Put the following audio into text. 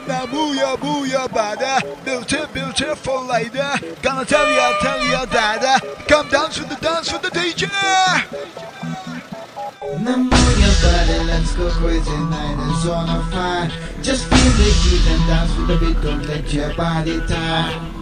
Now move your body, beautiful lady. Gonna tell you, daddy. Come dance with the DJ. Now move your body, let's go crazy, night is on a fire. Just feel the heat and dance with the beat, don't let your body tie.